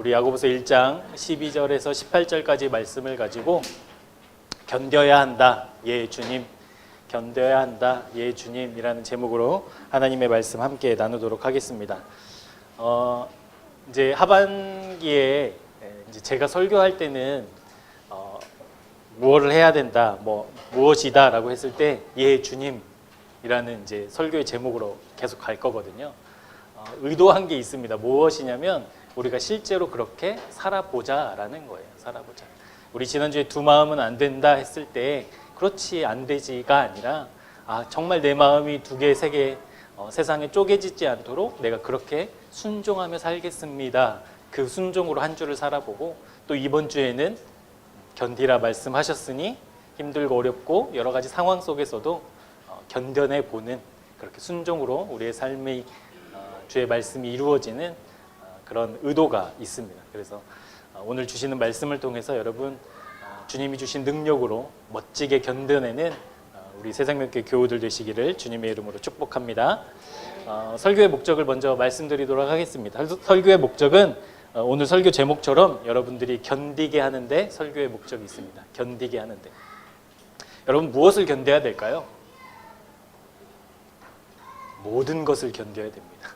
우리 야고보서 1장 12절에서 18절까지 말씀을 가지고 견뎌야 한다, 예 주님, 견뎌야 한다, 예 주님이라는 제목으로 하나님의 말씀 함께 나누도록 하겠습니다. 이제 하반기에 이제 제가 설교할 때는 무엇을 해야 된다, 무엇이다라고 했을 때 예 주님이라는 이제 설교의 제목으로 계속 갈 거거든요. 의도한 게 있습니다. 무엇이냐면 우리가 실제로 그렇게 살아보자라는 거예요. 살아보자. 우리 지난주에 두 마음은 안 된다 했을 때 그렇지 안 되지가 아니라 정말 내 마음이 두 개, 세 개 세상에 쪼개지지 않도록 내가 그렇게 순종하며 살겠습니다. 그 순종으로 한 주를 살아보고 또 이번 주에는 견디라 말씀하셨으니 힘들고 어렵고 여러 가지 상황 속에서도 견뎌내 보는 그렇게 순종으로 우리의 삶의 주의 말씀이 이루어지는 그런 의도가 있습니다. 그래서 오늘 주시는 말씀을 통해서 여러분 주님이 주신 능력으로 멋지게 견뎌내는 우리 새생명교회 교우들 되시기를 주님의 이름으로 축복합니다. 설교의 목적을 먼저 말씀드리도록 하겠습니다. 설교의 목적은 오늘 설교 제목처럼 여러분들이 견디게 하는데 설교의 목적이 있습니다. 견디게 하는데. 여러분 무엇을 견뎌야 될까요? 모든 것을 견뎌야 됩니다.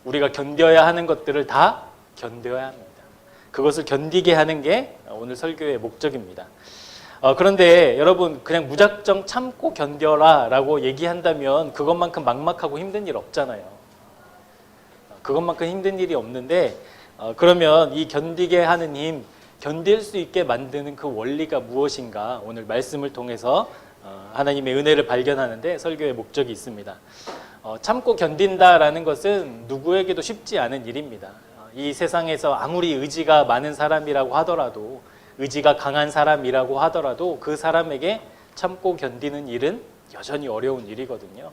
우리가 견뎌야 하는 것들을 다 견뎌야 합니다. 그것을 견디게 하는 게 오늘 설교의 목적입니다. 그런데 여러분 그냥 무작정 참고 견뎌라 라고 얘기한다면 그것만큼 막막하고 힘든 일 없잖아요. 그것만큼 힘든 일이 없는데 그러면 이 견디게 하는 힘, 견딜 수 있게 만드는 그 원리가 무엇인가 오늘 말씀을 통해서 하나님의 은혜를 발견하는데 설교의 목적이 있습니다. 참고 견딘다라는 것은 누구에게도 쉽지 않은 일입니다. 이 세상에서 아무리 의지가 많은 사람이라고 하더라도 의지가 강한 사람이라고 하더라도 그 사람에게 참고 견디는 일은 여전히 어려운 일이거든요.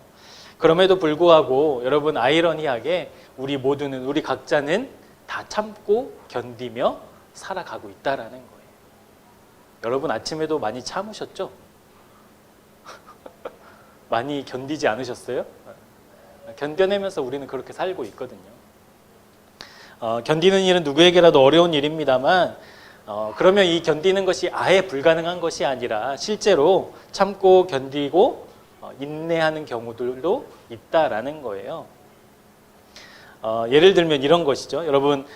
그럼에도 불구하고 여러분 아이러니하게 우리 각자는 다 참고 견디며 살아가고 있다라는 거예요. 여러분 아침에도 많이 참으셨죠? 많이 견디지 않으셨어요? 견뎌내면서 우리는 그렇게 살고 있거든요. 견디는 일은 누구에게라도 어려운 일입니다만 그러면 이 견디는 것이 아예 불가능한 것이 아니라 실제로 참고 견디고 인내하는 경우들도 있다라는 거예요. 예를 들면 이런 것이죠. 여러분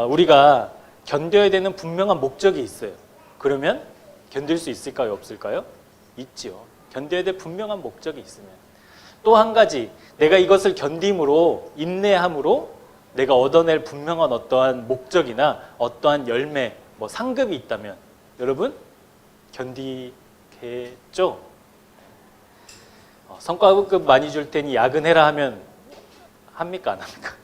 우리가 견뎌야 되는 분명한 목적이 있어요. 그러면 견딜 수 있을까요? 없을까요? 있죠. 견뎌야 될 분명한 목적이 있으면. 또 한 가지, 내가 이것을 견딤으로 인내함으로 내가 얻어낼 분명한 어떠한 목적이나 어떠한 열매, 상급이 있다면 여러분 견디겠죠? 성과급 많이 줄 테니 야근해라 하면 합니까? 안 합니까?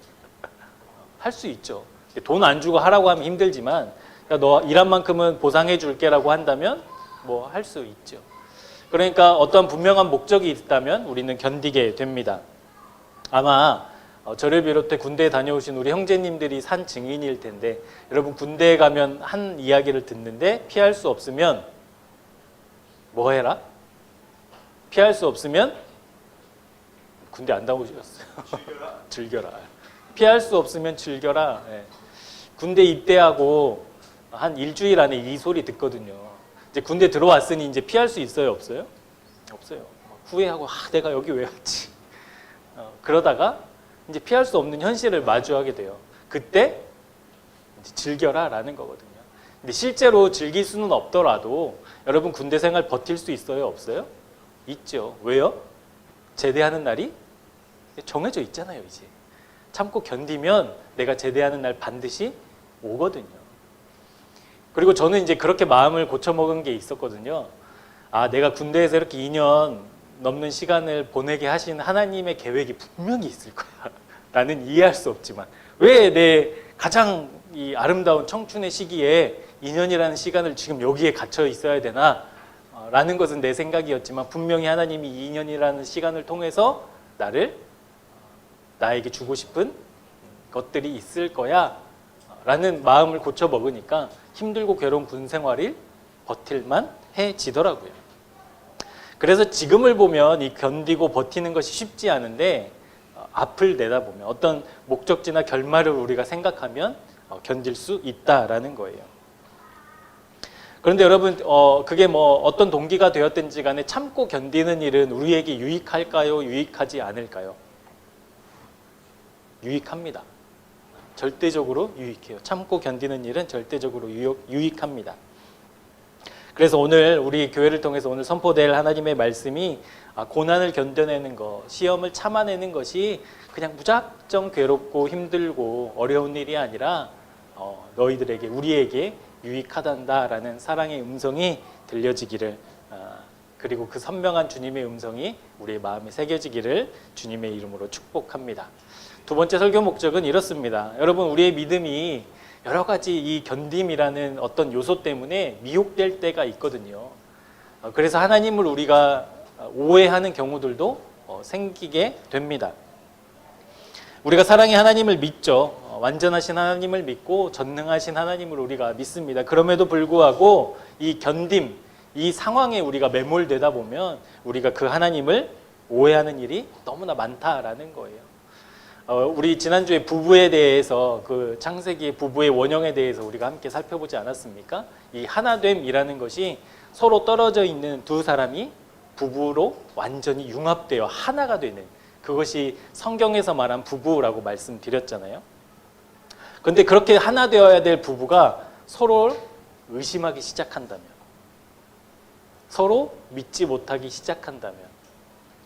할 수 있죠. 돈 안 주고 하라고 하면 힘들지만 너 일한 만큼은 보상해 줄게라고 한다면 할 수 있죠. 그러니까 어떤 분명한 목적이 있다면 우리는 견디게 됩니다. 아마 저를 비롯해 군대에 다녀오신 우리 형제님들이 산 증인일 텐데 여러분 군대에 가면 한 이야기를 듣는데 피할 수 없으면 뭐 해라? 피할 수 없으면 군대 안 다녀오셨어요? 즐겨라. 피할 수 없으면 즐겨라. 네. 군대 입대하고 한 일주일 안에 이 소리 듣거든요. 이제 군대 들어왔으니 이제 피할 수 있어요? 없어요? 없어요. 후회하고 내가 여기 왜 왔지? 그러다가 이제 피할 수 없는 현실을 마주하게 돼요. 그때 이제 즐겨라 라는 거거든요. 근데 실제로 즐길 수는 없더라도 여러분 군대 생활 버틸 수 있어요? 없어요? 있죠. 왜요? 제대하는 날이 정해져 있잖아요. 이제 참고 견디면 내가 제대하는 날 반드시 오거든요. 그리고 저는 이제 그렇게 마음을 고쳐먹은 게 있었거든요. 내가 군대에서 이렇게 2년 넘는 시간을 보내게 하신 하나님의 계획이 분명히 있을 거야. 나는 이해할 수 없지만 왜 내 가장 이 아름다운 청춘의 시기에 2년이라는 시간을 지금 여기에 갇혀 있어야 되나? 라는 것은 내 생각이었지만 분명히 하나님이 2년이라는 시간을 통해서 나에게 주고 싶은 것들이 있을 거야 라는 마음을 고쳐먹으니까 힘들고 괴로운 군 생활을 버틸만 해지더라고요. 그래서 지금을 보면 이 견디고 버티는 것이 쉽지 않은데 앞을 내다보면 어떤 목적지나 결말을 우리가 생각하면 견딜 수 있다라는 거예요. 그런데 여러분 그게 뭐 어떤 동기가 되었든지 간에 참고 견디는 일은 우리에게 유익할까요? 유익하지 않을까요? 유익합니다. 절대적으로 유익해요. 참고 견디는 일은 절대적으로 유익합니다. 그래서 오늘 우리 교회를 통해서 오늘 선포될 하나님의 말씀이 고난을 견뎌내는 것, 시험을 참아내는 것이 그냥 무작정 괴롭고 힘들고 어려운 일이 아니라 너희들에게, 우리에게 유익하단다라는 사랑의 음성이 들려지기를, 그리고 그 선명한 주님의 음성이 우리의 마음에 새겨지기를 주님의 이름으로 축복합니다. 두 번째 설교 목적은 이렇습니다. 여러분, 우리의 믿음이 여러 가지 이 견딤이라는 어떤 요소 때문에 미혹될 때가 있거든요. 그래서 하나님을 우리가 오해하는 경우들도 생기게 됩니다. 우리가 사랑의 하나님을 믿죠. 완전하신 하나님을 믿고 전능하신 하나님을 우리가 믿습니다. 그럼에도 불구하고 이 견딤, 이 상황에 우리가 매몰되다 보면 우리가 그 하나님을 오해하는 일이 너무나 많다라는 거예요. 우리 지난주에 부부에 대해서, 그 창세기의 부부의 원형에 대해서 우리가 함께 살펴보지 않았습니까? 이 하나됨이라는 것이 서로 떨어져 있는 두 사람이 부부로 완전히 융합되어 하나가 되는, 그것이 성경에서 말한 부부라고 말씀드렸잖아요. 그런데 그렇게 하나 되어야 될 부부가 서로 의심하기 시작한다면, 서로 믿지 못하기 시작한다면,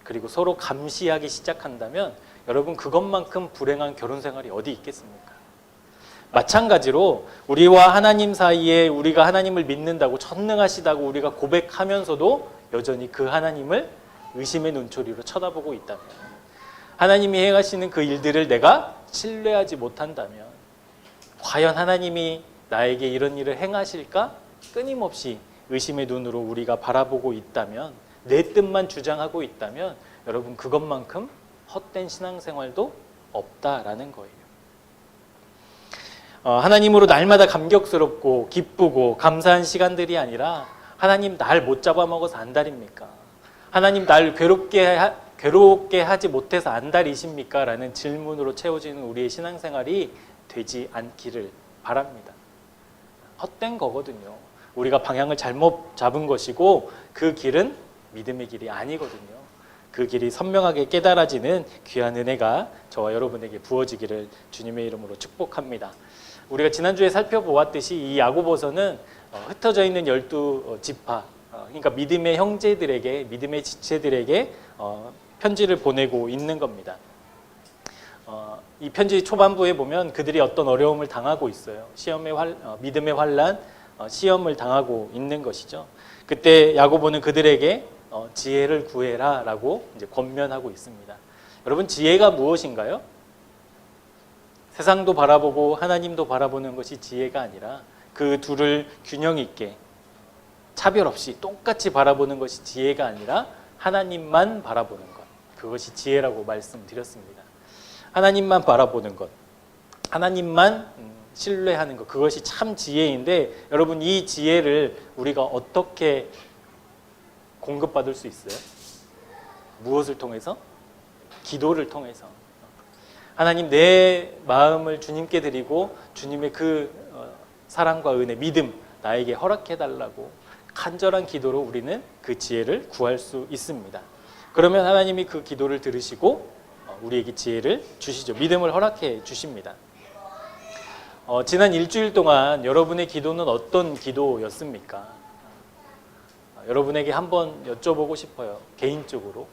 그리고 서로 감시하기 시작한다면 여러분, 그것만큼 불행한 결혼 생활이 어디 있겠습니까? 마찬가지로 우리와 하나님 사이에 우리가 하나님을 믿는다고, 전능하시다고 우리가 고백하면서도 여전히 그 하나님을 의심의 눈초리로 쳐다보고 있다면, 하나님이 행하시는 그 일들을 내가 신뢰하지 못한다면, 과연 하나님이 나에게 이런 일을 행하실까? 끊임없이 의심의 눈으로 우리가 바라보고 있다면, 내 뜻만 주장하고 있다면 여러분, 그것만큼 헛된 신앙생활도 없다라는 거예요. 하나님으로 날마다 감격스럽고 기쁘고 감사한 시간들이 아니라, 하나님 날 못 잡아먹어서 안달입니까? 하나님 날 괴롭게 하지 못해서 안달이십니까? 라는 질문으로 채워지는 우리의 신앙생활이 되지 않기를 바랍니다. 헛된 거거든요. 우리가 방향을 잘못 잡은 것이고 그 길은 믿음의 길이 아니거든요. 그 길이 선명하게 깨달아지는 귀한 은혜가 저와 여러분에게 부어지기를 주님의 이름으로 축복합니다. 우리가 지난주에 살펴보았듯이 이 야고보서는 흩어져 있는 12지파, 그러니까 믿음의 형제들에게, 믿음의 지체들에게 편지를 보내고 있는 겁니다. 이 편지 초반부에 보면 그들이 어떤 어려움을 당하고 있어요. 믿음의 환난, 시험을 당하고 있는 것이죠. 그때 야고보는 그들에게 지혜를 구해라 라고 이제 권면하고 있습니다. 여러분, 지혜가 무엇인가요? 세상도 바라보고 하나님도 바라보는 것이 지혜가 아니라, 그 둘을 균형 있게 차별 없이 똑같이 바라보는 것이 지혜가 아니라 하나님만 바라보는 것, 그것이 지혜라고 말씀드렸습니다. 하나님만 바라보는 것, 하나님만 신뢰하는 것, 그것이 참 지혜인데, 여러분, 이 지혜를 우리가 어떻게 공급받을 수 있어요? 무엇을 통해서? 기도를 통해서. 하나님, 내 마음을 주님께 드리고 주님의 그 사랑과 은혜, 믿음 나에게 허락해달라고 간절한 기도로 우리는 그 지혜를 구할 수 있습니다. 그러면 하나님이 그 기도를 들으시고 우리에게 지혜를 주시죠. 믿음을 허락해 주십니다. 지난 일주일 동안 여러분의 기도는 어떤 기도였습니까? 여러분에게 한번 여쭤보고 싶어요. 개인적으로.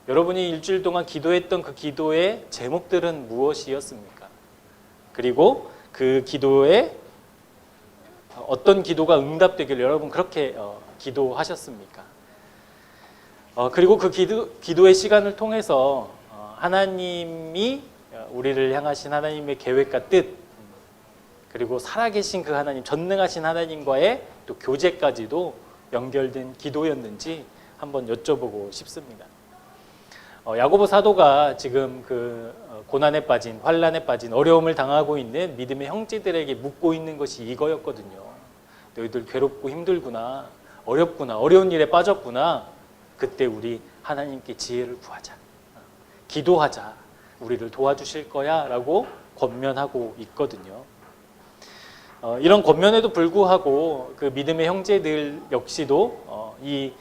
여러분이 일주일 동안 기도했던 그 기도의 제목들은 무엇이었습니까? 그리고 그 기도에 어떤 기도가 응답되길 여러분 그렇게 기도하셨습니까? 그리고 그 기도의 시간을 통해서 하나님이 우리를 향하신 하나님의 계획과 뜻, 그리고 살아계신 그 하나님, 전능하신 하나님과의 또 교제까지도 연결된 기도였는지 한번 여쭤보고 싶습니다. 야고보 사도가 지금 그 고난에 빠진, 환난에 빠진, 어려움을 당하고 있는 믿음의 형제들에게 묻고 있는 것이 이거였거든요. 너희들 괴롭고 힘들구나, 어렵구나, 어려운 일에 빠졌구나. 그때 우리 하나님께 지혜를 구하자, 기도하자, 우리를 도와주실 거야 라고 권면하고 있거든요. 이런 권면에도 불구하고 그 믿음의 형제들 역시도 이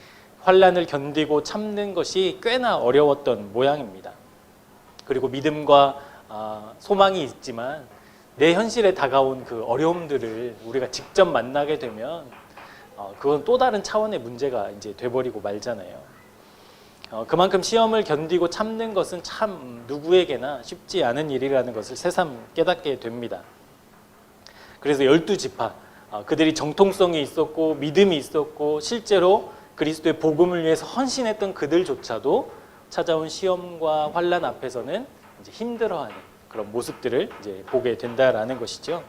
환난을 견디고 참는 것이 꽤나 어려웠던 모양입니다. 그리고 믿음과 소망이 있지만 내 현실에 다가온 그 어려움들을 우리가 직접 만나게 되면 그건 또 다른 차원의 문제가 이제 돼버리고 말잖아요. 그만큼 시험을 견디고 참는 것은 참 누구에게나 쉽지 않은 일이라는 것을 새삼 깨닫게 됩니다. 그래서 12지파, 그들이 정통성이 있었고 믿음이 있었고 실제로 그리스도의 복음을 위해서 헌신했던 그들조차도 찾아온 시험과 환난 앞에서는 이제 힘들어하는 그런 모습들을 이제 보게 된다라는 것이죠.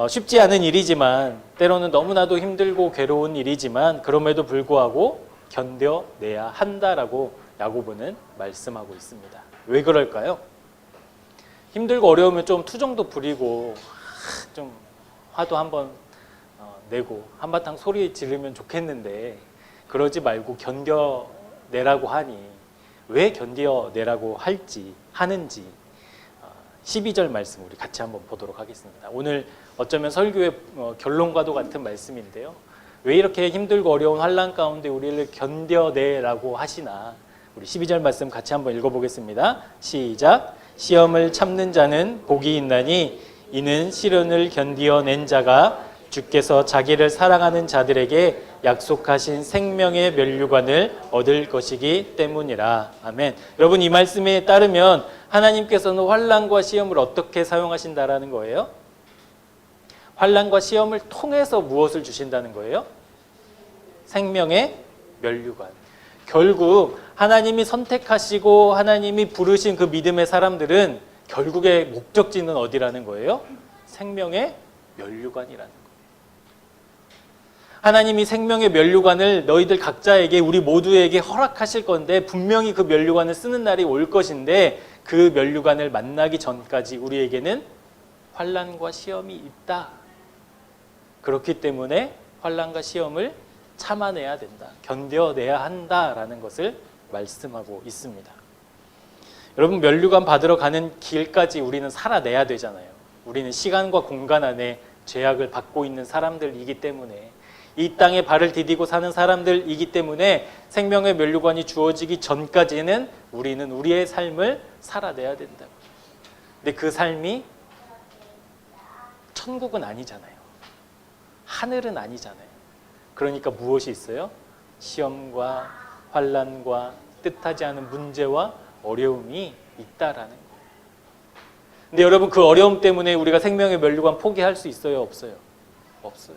쉽지 않은 일이지만 때로는 너무나도 힘들고 괴로운 일이지만 그럼에도 불구하고 견뎌내야 한다라고 야고보는 말씀하고 있습니다. 왜 그럴까요? 힘들고 어려우면 좀 투정도 부리고 좀 화도 한번 내고 한바탕 소리 지르면 좋겠는데 그러지 말고 견뎌내라고 하니 왜 견뎌내라고 하는지 12절 말씀 우리 같이 한번 보도록 하겠습니다. 오늘 어쩌면 설교의 결론과도 같은 말씀인데요. 왜 이렇게 힘들고 어려운 환난 가운데 우리를 견뎌내라고 하시나 우리 12절 말씀 같이 한번 읽어보겠습니다. 시작. 시험을 참는 자는 복이 있나니 이는 시련을 견디어낸 자가 주께서 자기를 사랑하는 자들에게 약속하신 생명의 면류관을 얻을 것이기 때문이라. 아멘. 여러분 이 말씀에 따르면 하나님께서는 환난과 시험을 어떻게 사용하신다라는 거예요? 환난과 시험을 통해서 무엇을 주신다는 거예요? 생명의 면류관. 결국 하나님이 선택하시고 하나님이 부르신 그 믿음의 사람들은 결국의 목적지는 어디라는 거예요? 생명의 면류관이라는 거예요. 하나님이 생명의 면류관을 너희들 각자에게 우리 모두에게 허락하실 건데 분명히 그 면류관을 쓰는 날이 올 것인데 그 면류관을 만나기 전까지 우리에게는 환난과 시험이 있다. 그렇기 때문에 환난과 시험을 참아내야 된다. 견뎌내야 한다라는 것을 말씀하고 있습니다. 여러분 면류관 받으러 가는 길까지 우리는 살아내야 되잖아요. 우리는 시간과 공간 안에 죄악을 받고 있는 사람들이기 때문에 이 땅에 발을 디디고 사는 사람들이기 때문에 생명의 면류관이 주어지기 전까지는 우리는 우리의 삶을 살아내야 된다. 근데 그 삶이 천국은 아니잖아요. 하늘은 아니잖아요. 그러니까 무엇이 있어요? 시험과 환난과 뜻하지 않은 문제와 어려움이 있다라는 거예요. 근데 여러분 그 어려움 때문에 우리가 생명의 면류관 포기할 수 있어요? 없어요? 없어요.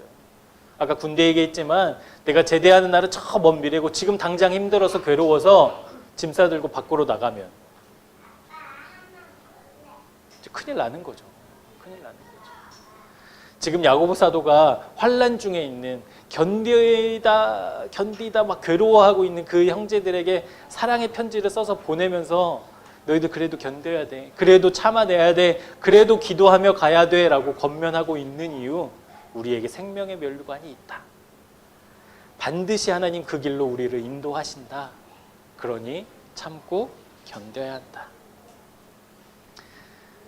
아까 군대 얘기했지만 내가 제대하는 날은 저 먼 미래고 지금 당장 힘들어서 괴로워서 짐 싸들고 밖으로 나가면 큰일 나는 거죠. 큰일 나는 거죠. 지금 야고보 사도가 환난 중에 있는 견디다 막 괴로워하고 있는 그 형제들에게 사랑의 편지를 써서 보내면서 너희들 그래도 견뎌야 돼. 그래도 참아내야 돼. 그래도 기도하며 가야 돼. 라고 권면하고 있는 이유 우리에게 생명의 면류관이 있다. 반드시 하나님 그 길로 우리를 인도하신다. 그러니 참고 견뎌야 한다.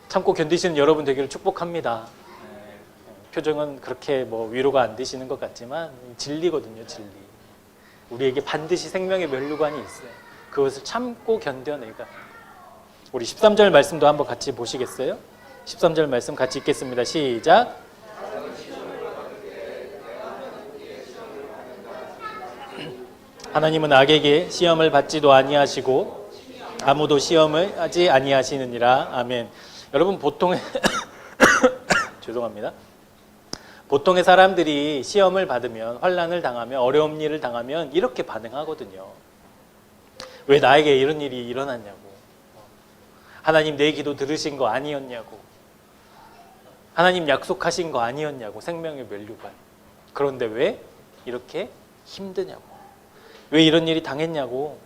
참고 견디시는 여러분 되기를 축복합니다. 표정은 그렇게 위로가 안 되시는 것 같지만 진리거든요. 진리. 우리에게 반드시 생명의 면류관이 있어요. 그것을 참고 견뎌내가. 우리 13절 말씀도 한번 같이 보시겠어요? 13절 말씀 같이 읽겠습니다. 시작. 하나님은 악에게 시험을 받지도 아니하시고 아무도 시험을 하지 아니하시느니라. 아멘. 여러분 보통의 죄송합니다. 보통의 사람들이 시험을 받으면 환난을 당하면 어려운 일을 당하면 이렇게 반응하거든요. 왜 나에게 이런 일이 일어났냐고. 하나님 내 기도 들으신 거 아니었냐고. 하나님 약속하신 거 아니었냐고. 생명의 면류관. 그런데 왜 이렇게 힘드냐고. 왜 이런 일이 당했냐고.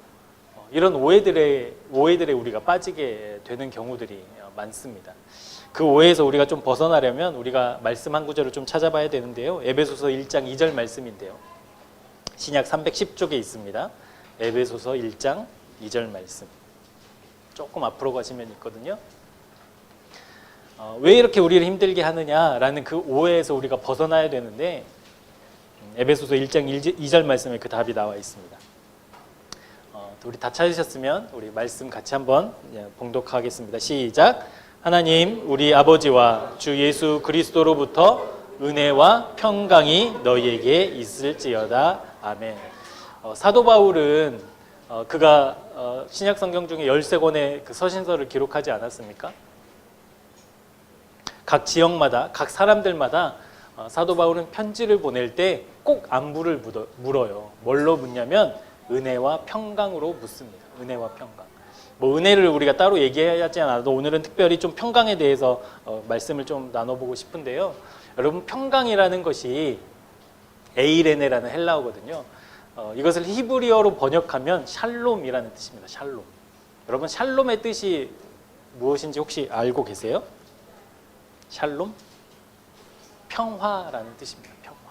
이런 오해들에 우리가 빠지게 되는 경우들이 많습니다. 그 오해에서 우리가 좀 벗어나려면 우리가 말씀 한 구절을 좀 찾아봐야 되는데요. 에베소서 1장 2절 말씀인데요. 신약 310쪽에 있습니다. 에베소서 1장 2절 말씀. 조금 앞으로 가시면 있거든요. 왜 이렇게 우리를 힘들게 하느냐라는 그 오해에서 우리가 벗어나야 되는데 에베소서 1장 2절 말씀에 그 답이 나와 있습니다. 우리 다 찾으셨으면 우리 말씀 같이 한번 봉독하겠습니다. 시작. 하나님 우리 아버지와 주 예수 그리스도로부터 은혜와 평강이 너희에게 있을지어다. 아멘. 사도 바울은 그가 신약 성경 중에 13권의 그 서신서를 기록하지 않았습니까? 각 지역마다 각 사람들마다 사도 바울은 편지를 보낼 때 꼭 안부를 물어요. 뭘로 묻냐면 은혜와 평강으로 묻습니다. 은혜와 평강. 뭐 은혜를 우리가 따로 얘기하지 않아도 오늘은 특별히 좀 평강에 대해서 말씀을 좀 나눠보고 싶은데요. 여러분 평강이라는 것이 에이레네라는 헬라어거든요. 이것을 히브리어로 번역하면 샬롬이라는 뜻입니다. 샬롬. 여러분 샬롬의 뜻이 무엇인지 혹시 알고 계세요? 샬롬? 평화라는 뜻입니다. 평화.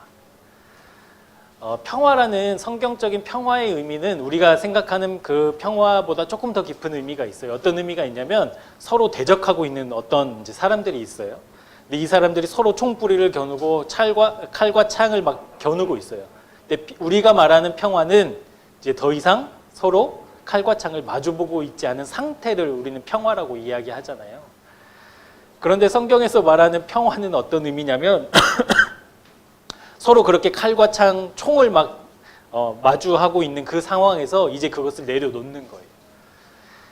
평화라는 성경적인 평화의 의미는 우리가 생각하는 그 평화보다 조금 더 깊은 의미가 있어요. 어떤 의미가 있냐면 서로 대적하고 있는 어떤 이제 사람들이 있어요. 근데 이 사람들이 서로 총부리를 겨누고 칼과 창을 막 겨누고 있어요. 근데 우리가 말하는 평화는 이제 더 이상 서로 칼과 창을 마주보고 있지 않은 상태를 우리는 평화라고 이야기하잖아요. 그런데 성경에서 말하는 평화는 어떤 의미냐면 서로 그렇게 칼과 창, 총을 막 마주하고 있는 그 상황에서 이제 그것을 내려놓는 거예요.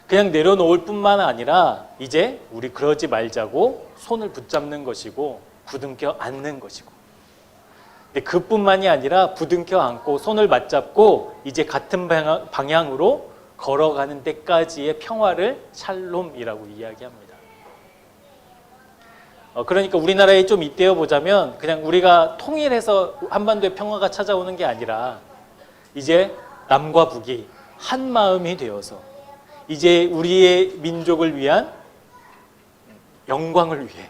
그냥 내려놓을 뿐만 아니라 이제 우리 그러지 말자고 손을 붙잡는 것이고 부둥켜 안는 것이고, 근데 그뿐만이 아니라 부둥켜 안고 손을 맞잡고 이제 같은 방향으로 걸어가는 데까지의 평화를 샬롬이라고 이야기합니다. 그러니까 우리나라에 좀 잇대어 보자면 그냥 우리가 통일해서 한반도에 평화가 찾아오는 게 아니라 이제 남과 북이 한 마음이 되어서 이제 우리의 민족을 위한 영광을 위해,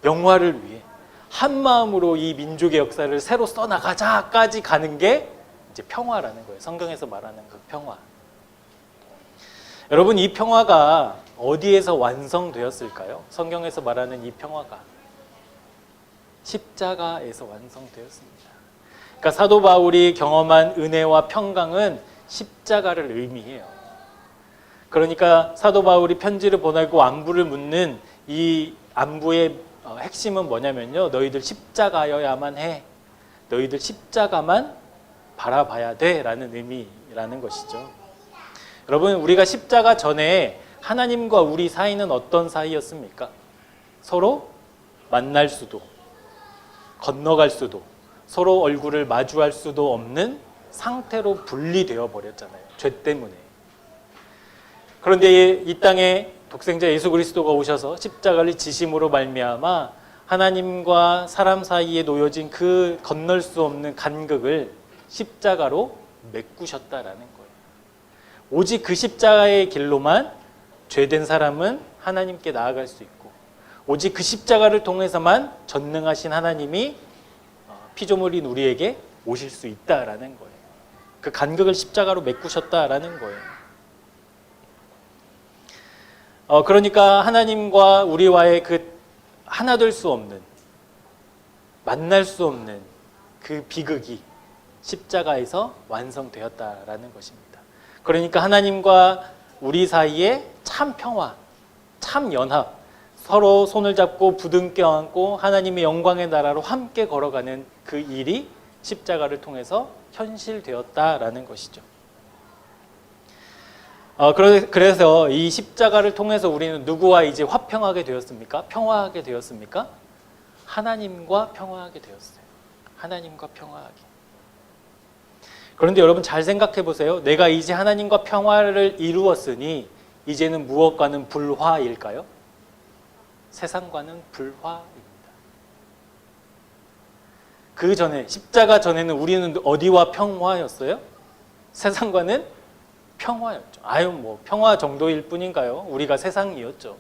영화를 위해 한 마음으로 이 민족의 역사를 새로 써나가자까지 가는 게 이제 평화라는 거예요. 성경에서 말하는 그 평화. 여러분 이 평화가 어디에서 완성되었을까요? 성경에서 말하는 이 평화가 십자가에서 완성되었습니다. 그러니까 사도 바울이 경험한 은혜와 평강은 십자가를 의미해요. 그러니까 사도 바울이 편지를 보내고 안부를 묻는 이 안부의 핵심은 뭐냐면요. 너희들 십자가여야만 해. 너희들 십자가만 바라봐야 돼 라는 의미라는 것이죠. 여러분 우리가 십자가 전에 하나님과 우리 사이는 어떤 사이였습니까? 서로 만날 수도 건너갈 수도 서로 얼굴을 마주할 수도 없는 상태로 분리되어 버렸잖아요. 죄 때문에. 그런데 이 땅에 독생자 예수 그리스도가 오셔서 십자가를 지심으로 말미암아 하나님과 사람 사이에 놓여진 그 건널 수 없는 간극을 십자가로 메꾸셨다라는 거예요. 오직 그 십자가의 길로만 죄된 사람은 하나님께 나아갈 수 있고 오직 그 십자가를 통해서만 전능하신 하나님이 피조물인 우리에게 오실 수 있다라는 거예요. 그 간극을 십자가로 메꾸셨다라는 거예요. 그러니까 하나님과 우리와의 그 하나 될 수 없는, 만날 수 없는 그 비극이 십자가에서 완성되었다라는 것입니다. 그러니까 하나님과 우리 사이에 참 평화, 참 연합, 서로 손을 잡고 부둥켜 안고 하나님의 영광의 나라로 함께 걸어가는 그 일이 십자가를 통해서 현실되었다라는 것이죠. 그래서 이 십자가를 통해서 우리는 누구와 이제 화평하게 되었습니까? 평화하게 되었습니까? 하나님과 평화하게 되었어요. 하나님과 평화하게. 그런데 여러분 잘 생각해 보세요. 내가 이제 하나님과 평화를 이루었으니 이제는 무엇과는 불화일까요? 세상과는 불화입니다. 그 전에 십자가 전에는 우리는 어디와 평화였어요? 세상과는 평화였죠. 뭐 평화 정도일 뿐인가요? 우리가 세상이었죠.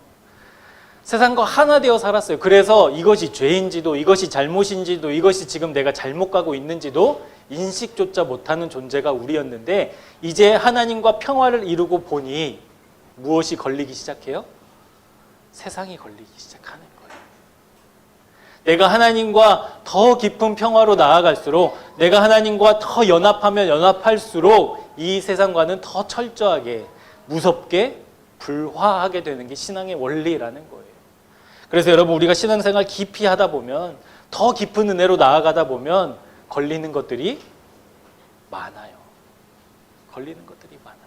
세상과 하나 되어 살았어요. 그래서 이것이 죄인지도 이것이 잘못인지도 이것이 지금 내가 잘못 가고 있는지도 인식조차 못하는 존재가 우리였는데 이제 하나님과 평화를 이루고 보니 무엇이 걸리기 시작해요? 세상이 걸리기 시작하는 거예요. 내가 하나님과 더 깊은 평화로 나아갈수록, 내가 하나님과 더 연합하면 연합할수록 이 세상과는 더 철저하게, 무섭게 불화하게 되는 게 신앙의 원리라는 거예요. 그래서 여러분, 우리가 신앙생활 깊이 하다 보면, 더 깊은 은혜로 나아가다 보면 걸리는 것들이 많아요. 걸리는 것들이 많아요.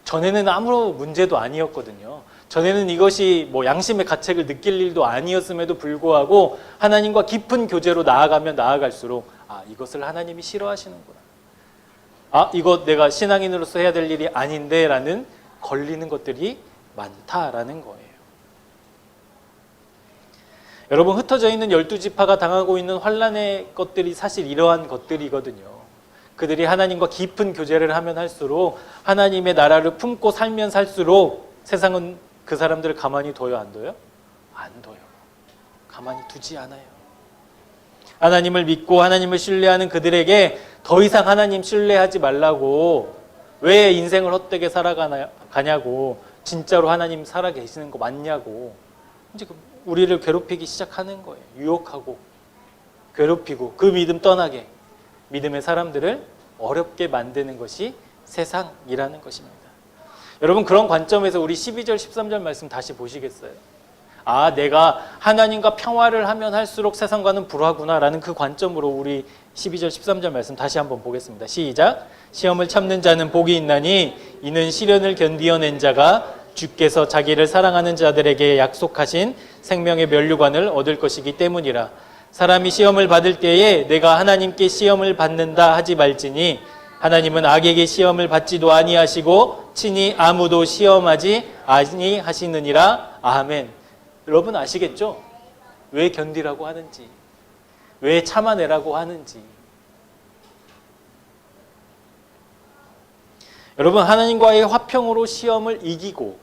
전에는 아무런 문제도 아니었거든요. 전에는 이것이 뭐 양심의 가책을 느낄 일도 아니었음에도 불구하고 하나님과 깊은 교제로 나아가면 나아갈수록 이것을 하나님이 싫어하시는구나. 이거 내가 신앙인으로서 해야 될 일이 아닌데 라는 걸리는 것들이 많다라는 거예요. 여러분, 흩어져 있는 12지파가 당하고 있는 환난의 것들이 사실 이러한 것들이거든요. 그들이 하나님과 깊은 교제를 하면 할수록, 하나님의 나라를 품고 살면 살수록 세상은 그 사람들을 가만히 둬요, 안 둬요? 안 둬요. 가만히 두지 않아요. 하나님을 믿고 하나님을 신뢰하는 그들에게 더 이상 하나님 신뢰하지 말라고, 왜 인생을 헛되게 살아가냐고, 진짜로 하나님 살아 계시는 거 맞냐고, 이제 우리를 괴롭히기 시작하는 거예요. 유혹하고 괴롭히고 그 믿음 떠나게, 믿음의 사람들을 어렵게 만드는 것이 세상이라는 것입니다. 여러분, 그런 관점에서 우리 12절 13절 말씀 다시 보시겠어요? 내가 하나님과 평화를 하면 할수록 세상과는 불화구나 라는 그 관점으로 우리 12절 13절 말씀 다시 한번 보겠습니다. 시작. 시험을 참는 자는 복이 있나니 이는 시련을 견디어낸 자가 주께서 자기를 사랑하는 자들에게 약속하신 생명의 면류관을 얻을 것이기 때문이라. 사람이 시험을 받을 때에 내가 하나님께 시험을 받는다 하지 말지니 하나님은 악에게 시험을 받지도 아니하시고 친히 아무도 시험하지 아니하시느니라. 아멘. 여러분 아시겠죠? 왜 견디라고 하는지, 왜 참아내라고 하는지. 여러분, 하나님과의 화평으로 시험을 이기고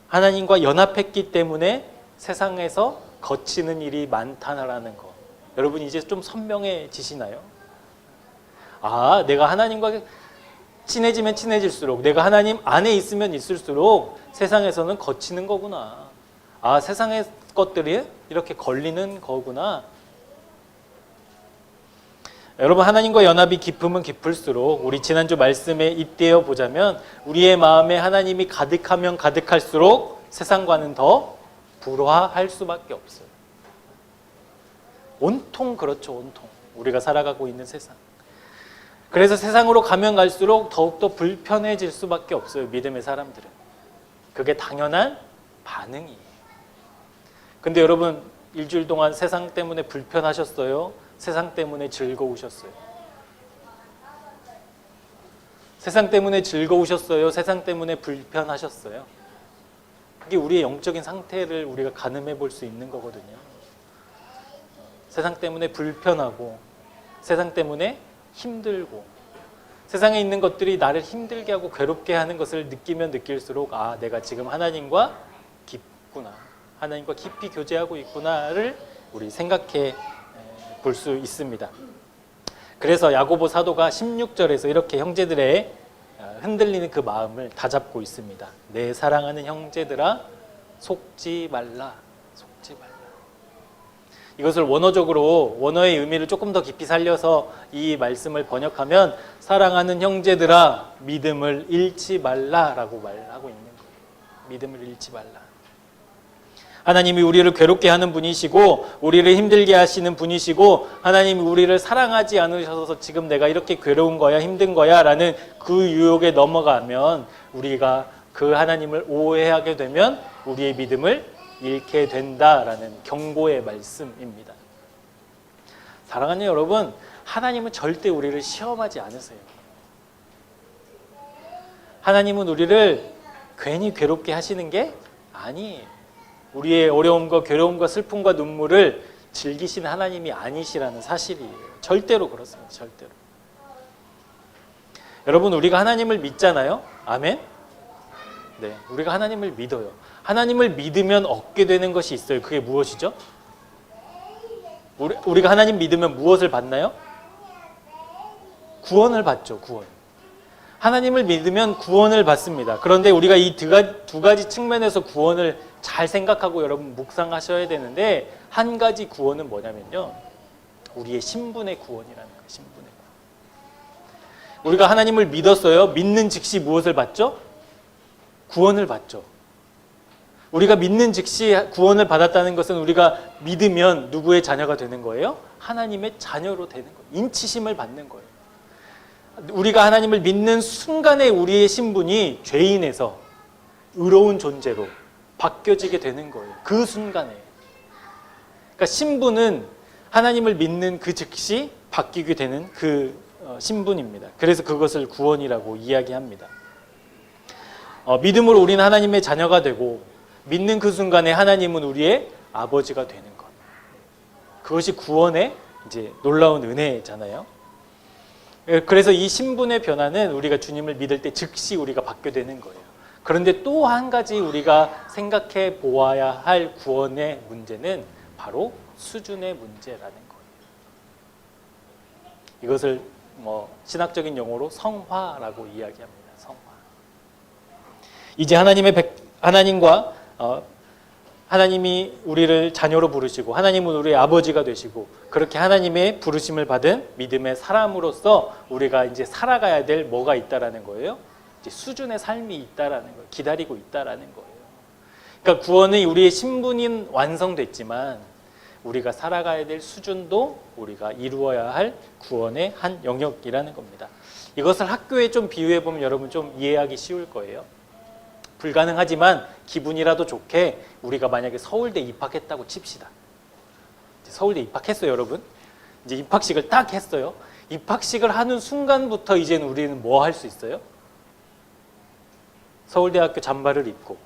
하나님과 연합했기 때문에 세상에서 거치는 일이 많다라는 거. 여러분 이제 좀 선명해지시나요? 내가 하나님과 친해지면 친해질수록, 내가 하나님 안에 있으면 있을수록 세상에서는 거치는 거구나. 세상의 것들이 이렇게 걸리는 거구나. 여러분, 하나님과 연합이 깊으면 깊을수록, 우리 지난주 말씀에 잇대어 보자면, 우리의 마음에 하나님이 가득하면 가득할수록 세상과는 더 불화할 수밖에 없어요. 온통 그렇죠. 온통 우리가 살아가고 있는 세상. 그래서 세상으로 가면 갈수록 더욱더 불편해질 수밖에 없어요. 믿음의 사람들은. 그게 당연한 반응이에요. 근데 여러분, 일주일 동안 세상 때문에 불편하셨어요? 세상 때문에 즐거우셨어요? 세상 때문에 즐거우셨어요? 세상 때문에 불편하셨어요? 그게 우리의 영적인 상태를 우리가 가늠해 볼 수 있는 거거든요. 세상 때문에 불편하고, 세상 때문에 힘들고, 세상에 있는 것들이 나를 힘들게 하고 괴롭게 하는 것을 느끼면 느낄수록 내가 지금 하나님과 깊구나, 하나님과 깊이 교제하고 있구나를 우리 생각해 볼 수 있습니다. 그래서 야고보 사도가 16절에서 이렇게 형제들의 흔들리는 그 마음을 다잡고 있습니다. 내 사랑하는 형제들아, 속지 말라. 속지 말라. 이것을 원어적으로, 원어의 의미를 조금 더 깊이 살려서 이 말씀을 번역하면, 사랑하는 형제들아, 믿음을 잃지 말라라고 말하고 있는 거예요. 믿음을 잃지 말라. 하나님이 우리를 괴롭게 하는 분이시고, 우리를 힘들게 하시는 분이시고, 하나님이 우리를 사랑하지 않으셔서 지금 내가 이렇게 괴로운 거야, 힘든 거야 라는 그 유혹에 넘어가면, 우리가 그 하나님을 오해하게 되면 우리의 믿음을 잃게 된다라는 경고의 말씀입니다. 사랑하는 여러분, 하나님은 절대 우리를 시험하지 않으세요. 하나님은 우리를 괜히 괴롭게 하시는 게 아니에요. 우리의 어려움과 괴로움과 슬픔과 눈물을 즐기시는 하나님이 아니시라는 사실이에요. 절대로 그렇습니다. 절대로. 여러분, 우리가 하나님을 믿잖아요. 아멘? 네, 우리가 하나님을 믿어요. 하나님을 믿으면 얻게 되는 것이 있어요. 그게 무엇이죠? 우리가 하나님 믿으면 무엇을 받나요? 구원을 받죠. 구원. 하나님을 믿으면 구원을 받습니다. 그런데 우리가 이 두 가지 측면에서 구원을 잘 생각하고 여러분 묵상하셔야 되는데, 한 가지 구원은 뭐냐면요, 우리의 신분의 구원이라는 거예요. 신분의 구원. 우리가 하나님을 믿었어요. 믿는 즉시 무엇을 받죠? 구원을 받죠. 우리가 믿는 즉시 구원을 받았다는 것은 우리가 믿으면 누구의 자녀가 되는 거예요? 하나님의 자녀로 되는 거예요. 인치심을 받는 거예요. 우리가 하나님을 믿는 순간에 우리의 신분이 죄인에서 의로운 존재로 바뀌어지게 되는 거예요. 그 순간에. 그러니까 신분은 하나님을 믿는 그 즉시 바뀌게 되는 그 신분입니다. 그래서 그것을 구원이라고 이야기합니다. 믿음으로 우리는 하나님의 자녀가 되고, 믿는 그 순간에 하나님은 우리의 아버지가 되는 것. 그것이 구원의 이제 놀라운 은혜잖아요. 그래서 이 신분의 변화는 우리가 주님을 믿을 때 즉시 우리가 받게 되는 거예요. 그런데 또 한 가지 우리가 생각해 보아야 할 구원의 문제는 바로 수준의 문제라는 거예요. 이것을 신학적인 용어로 성화라고 이야기합니다. 성화. 이제 하나님과 하나님이 우리를 자녀로 부르시고, 하나님은 우리의 아버지가 되시고, 그렇게 하나님의 부르심을 받은 믿음의 사람으로서 우리가 이제 살아가야 될 뭐가 있다라는 거예요. 이제 수준의 삶이 있다라는 거예요. 기다리고 있다라는 거예요. 그러니까 구원은 우리의 신분이 완성됐지만 우리가 살아가야 될 수준도 우리가 이루어야 할 구원의 한 영역이라는 겁니다. 이것을 학교에 좀 비유해 보면 여러분 좀 이해하기 쉬울 거예요. 불가능하지만 기분이라도 좋게 우리가 만약에 서울대 입학했다고 칩시다. 서울대 입학했어요, 여러분. 이제 입학식을 딱 했어요. 입학식을 하는 순간부터 이제는 우리는 뭐 할 수 있어요? 서울대학교 잠바를 입고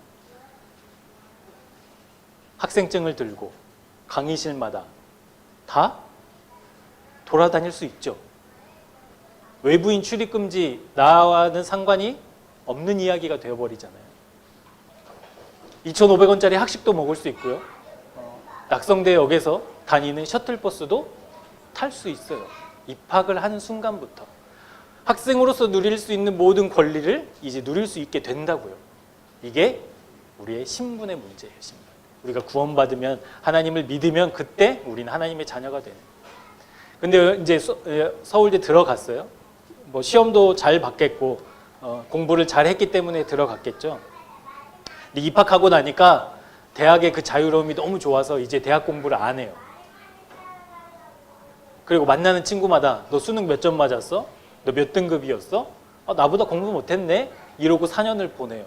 학생증을 들고 강의실마다 다 돌아다닐 수 있죠. 외부인 출입금지 나와는 상관이 없는 이야기가 되어버리잖아요. 2,500원짜리 학식도 먹을 수 있고요. 낙성대역에서 다니는 셔틀버스도 탈 수 있어요. 입학을 하는 순간부터. 학생으로서 누릴 수 있는 모든 권리를 이제 누릴 수 있게 된다고요. 이게 우리의 신분의 문제예요. 신분. 우리가 구원받으면, 하나님을 믿으면 그때 우리는 하나님의 자녀가 되는. 근데 이제 서울대 들어갔어요. 뭐 시험도 잘 봤겠고 공부를 잘 했기 때문에 들어갔겠죠. 근데 입학하고 나니까 대학의 그 자유로움이 너무 좋아서 이제 대학 공부를 안 해요. 그리고 만나는 친구마다 너 수능 몇 점 맞았어? 너 몇 등급이었어? 나보다 공부 못했네? 이러고 4년을 보내요.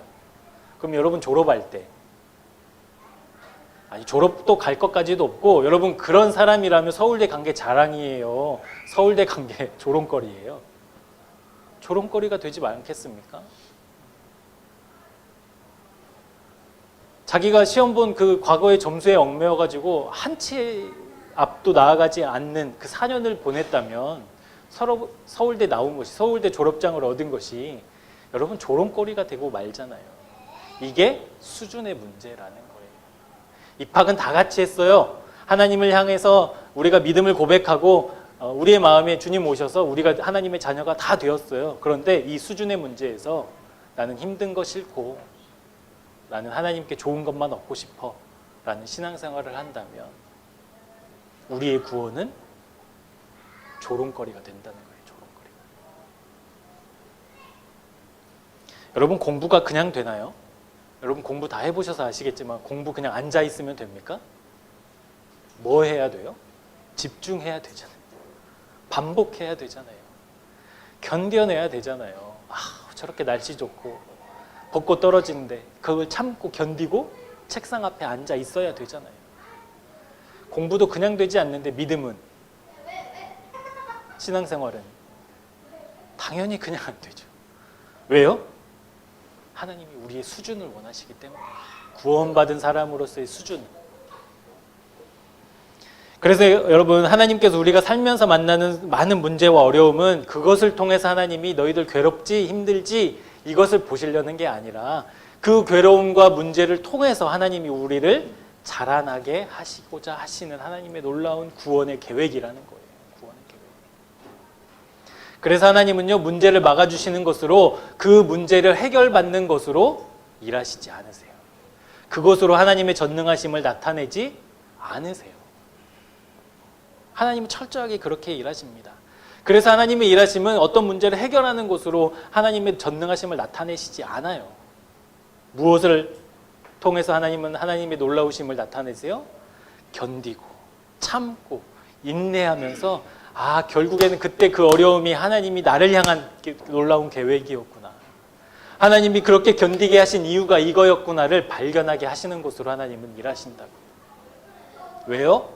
그럼 여러분 졸업할 때, 아니 졸업도 갈 것까지도 없고, 여러분 그런 사람이라면 서울대 간 게 자랑이에요. 서울대 간 게 조롱거리예요. 조롱거리가 되지 않겠습니까? 자기가 시험 본 그 과거의 점수에 얽매여가지고 한 치 앞도 나아가지 않는 그 4년을 보냈다면 서울대 나온 것이, 서울대 졸업장을 얻은 것이 여러분 조롱거리가 되고 말잖아요. 이게 수준의 문제라는 거예요. 입학은 다 같이 했어요. 하나님을 향해서 우리가 믿음을 고백하고 우리의 마음에 주님 오셔서 우리가 하나님의 자녀가 다 되었어요. 그런데 이 수준의 문제에서 나는 힘든 거 싫고 나는 하나님께 좋은 것만 얻고 싶어 라는 신앙생활을 한다면 우리의 구원은 조롱거리가 된다는 거예요. 조롱거리. 여러분 공부가 그냥 되나요? 여러분 공부 다 해보셔서 아시겠지만 공부 그냥 앉아있으면 됩니까? 뭐 해야 돼요? 집중해야 되잖아요. 반복해야 되잖아요. 견뎌내야 되잖아요. 저렇게 날씨 좋고 벚꽃 떨어지는데 그걸 참고 견디고 책상 앞에 앉아 있어야 되잖아요. 공부도 그냥 되지 않는데 믿음은, 신앙생활은 당연히 그냥 안 되죠. 왜요? 하나님이 우리의 수준을 원하시기 때문에. 구원받은 사람으로서의 수준. 그래서 여러분 하나님께서 우리가 살면서 만나는 많은 문제와 어려움은 그것을 통해서 하나님이 너희들 괴롭지 힘들지 이것을 보시려는 게 아니라 그 괴로움과 문제를 통해서 하나님이 우리를 자라나게 하시고자 하시는 하나님의 놀라운 구원의 계획이라는 거예요. 구원의 계획. 그래서 하나님은요 문제를 막아주시는 것으로 그 문제를 해결받는 것으로 일하시지 않으세요. 그것으로 하나님의 전능하심을 나타내지 않으세요. 하나님은 철저하게 그렇게 일하십니다. 그래서 하나님의 일하심은 어떤 문제를 해결하는 것으로 하나님의 전능하심을 나타내시지 않아요. 무엇을 통해서 하나님은 하나님의 놀라우심을 나타내세요? 견디고 참고 인내하면서 결국에는 그때 그 어려움이 하나님이 나를 향한 놀라운 계획이었구나. 하나님이 그렇게 견디게 하신 이유가 이거였구나를 발견하게 하시는 것으로 하나님은 일하신다고. 왜요?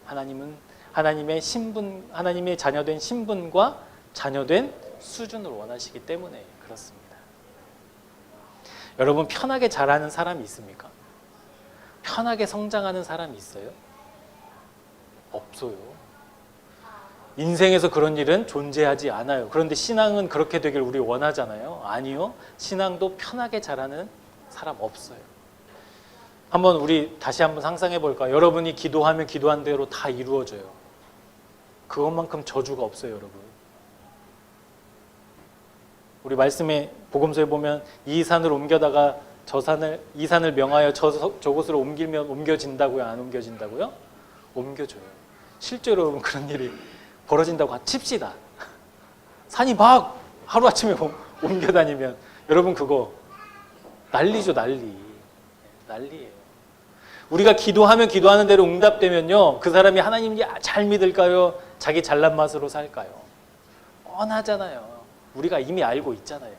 하나님은 하나님의 신분, 하나님의 자녀된 신분과 자녀된 수준을 원하시기 때문에 그렇습니다. 여러분, 편하게 자라는 사람이 있습니까? 편하게 성장하는 사람이 있어요? 없어요. 인생에서 그런 일은 존재하지 않아요. 그런데 신앙은 그렇게 되길 우리 원하잖아요. 아니요. 신앙도 편하게 자라는 사람 없어요. 우리 다시 한번 상상해 볼까요? 여러분이 기도하면 기도한 대로 다 이루어져요. 그것만큼 저주가 없어요, 여러분. 우리 말씀에 복음서에 보면 이 산을 옮겨다가 이 산을 명하여 저곳으로 옮기면 옮겨진다고요? 안 옮겨진다고요? 옮겨져요. 실제로 여러분 그런 일이 벌어진다고 칩시다. 산이 막 하루아침에 옮겨다니면 여러분 그거 난리죠, 난리예요. 우리가 기도하면 기도하는 대로 응답되면요, 그 사람이 하나님 잘 믿을까요? 자기 잘난 맛으로 살까요? 뻔하잖아요. 우리가 이미 알고 있잖아요.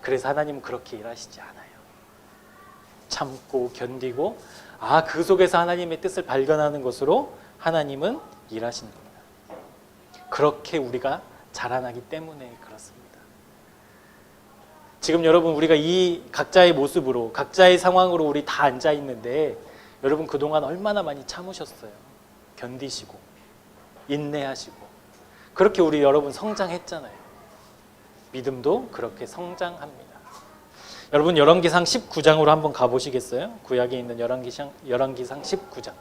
그래서 하나님은 그렇게 일하시지 않아요. 참고 견디고 그 속에서 하나님의 뜻을 발견하는 것으로 하나님은 일하시는 겁니다. 그렇게 우리가 자라나기 때문에 그렇습니다. 지금 여러분 우리가 이 각자의 모습으로 각자의 상황으로 우리 다 앉아 있는데 여러분 그동안 얼마나 많이 참으셨어요. 견디시고 인내하시고 그렇게 우리 여러분 성장했잖아요. 믿음도 그렇게 성장합니다. 여러분 열왕기상 19장으로 한번 가보시겠어요? 구약에 있는 열왕기상 19장.